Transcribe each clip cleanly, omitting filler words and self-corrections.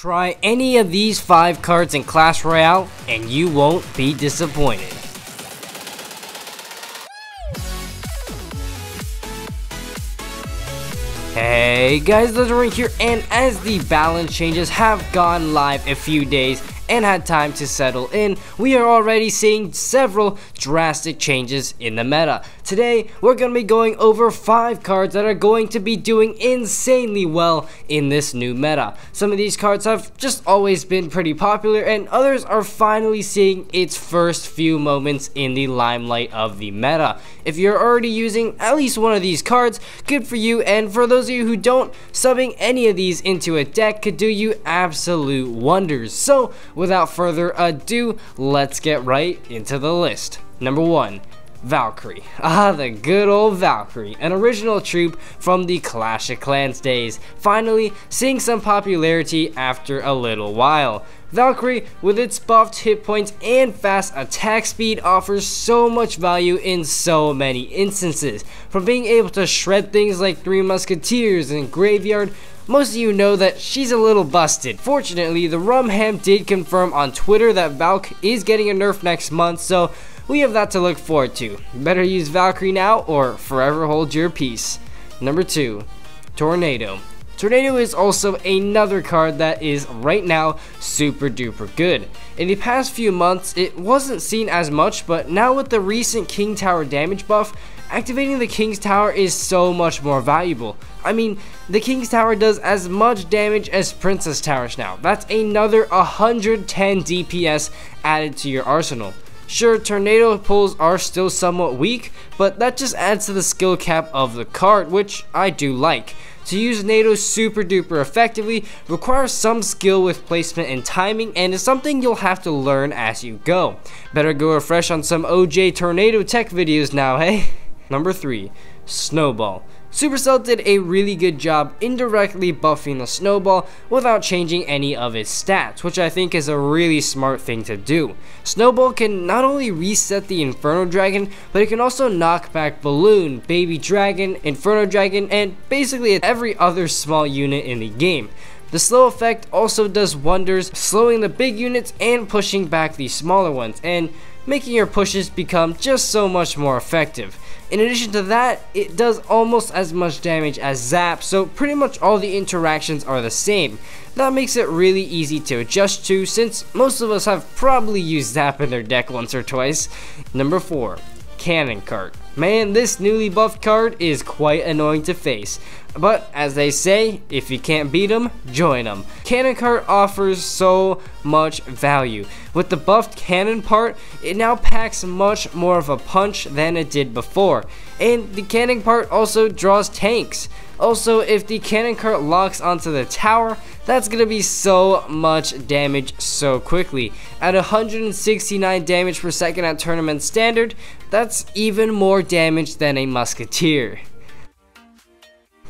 Try any of these 5 cards in Clash Royale and you won't be disappointed. Hey guys, Legendaray here, and as the balance changes have gone live a few days and had time to settle in, we are already seeing several drastic changes in the meta. Today, we're going to be going over 5 cards that are going to be doing insanely well in this new meta. Some of these cards have just always been pretty popular, and others are finally seeing its first few moments in the limelight of the meta. If you're already using at least one of these cards, good for you, and for those of you who don't, subbing any of these into a deck could do you absolute wonders. So, without further ado, let's get right into the list. Number 1. Valkyrie. The good old Valkyrie, an original troop from the Clash of Clans days, finally seeing some popularity after a little while. Valkyrie, with its buffed hit points and fast attack speed, offers so much value in so many instances. From being able to shred things like 3 Musketeers and Graveyard, most of you know that she's a little busted. Fortunately, the Rumham did confirm on Twitter that Valk is getting a nerf next month, so we have that to look forward to. Better use Valkyrie now or forever hold your peace. Number 2. Tornado. Tornado is also another card that is right now super duper good. In the past few months, it wasn't seen as much, but now with the recent King Tower damage buff, activating the King's Tower is so much more valuable. I mean, the King's Tower does as much damage as Princess Towers now. That's another 110 DPS added to your arsenal. Sure, tornado pulls are still somewhat weak, but that just adds to the skill cap of the card, which I do like. To use NATO super duper effectively requires some skill with placement and timing, and is something you'll have to learn as you go. Better go refresh on some OJ Tornado tech videos now, hey? Number 3. Snowball. Supercell did a really good job indirectly buffing the Snowball without changing any of its stats, which I think is a really smart thing to do. Snowball can not only reset the Inferno Dragon, but it can also knock back Balloon, Baby Dragon, Inferno Dragon, and basically every other small unit in the game. The slow effect also does wonders, slowing the big units and pushing back the smaller ones, and making your pushes become just so much more effective. In addition to that, it does almost as much damage as Zap, so pretty much all the interactions are the same. That makes it really easy to adjust to, since most of us have probably used Zap in their deck once or twice. Number 4. Cannon Cart. Man, this newly buffed card is quite annoying to face. But as they say, if you can't beat them, join them. Cannon Cart offers so much value. With the buffed cannon part, it now packs much more of a punch than it did before. And the cannon part also draws tanks. Also, if the cannon cart locks onto the tower, that's gonna be so much damage so quickly. At 169 damage per second at tournament standard, that's even more damage than a musketeer.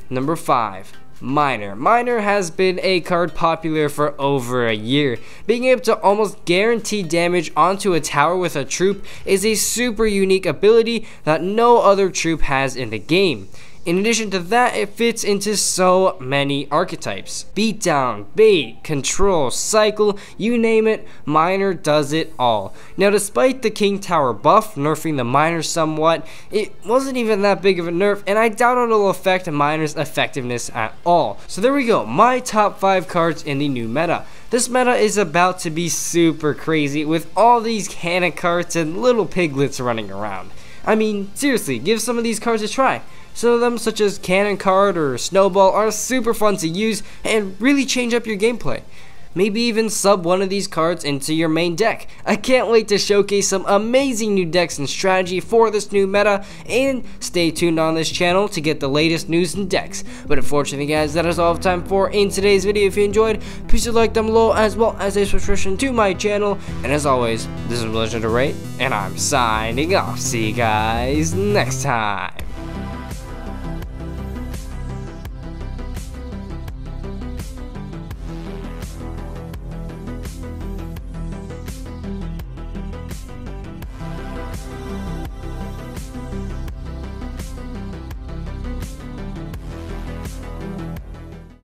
Number 5. Miner. Miner has been a card popular for over a year. Being able to almost guarantee damage onto a tower with a troop is a super unique ability that no other troop has in the game. In addition to that, it fits into so many archetypes. Beatdown, bait, control, cycle, you name it, Miner does it all. Now, despite the King Tower buff nerfing the Miner somewhat, it wasn't even that big of a nerf, and I doubt it'll affect Miner's effectiveness at all. So there we go, my top 5 cards in the new meta. This meta is about to be super crazy with all these cannon carts and little piglets running around. I mean, seriously, give some of these cards a try. Some of them, such as Cannon Cart or Snowball, are super fun to use and really change up your gameplay. Maybe even sub one of these cards into your main deck. I can't wait to showcase some amazing new decks and strategy for this new meta, and stay tuned on this channel to get the latest news and decks. But unfortunately guys, that is all I have time for in today's video. If you enjoyed, please do like down below, as well as a subscription to my channel. And as always, this is Legendaray, and I'm signing off. See you guys next time.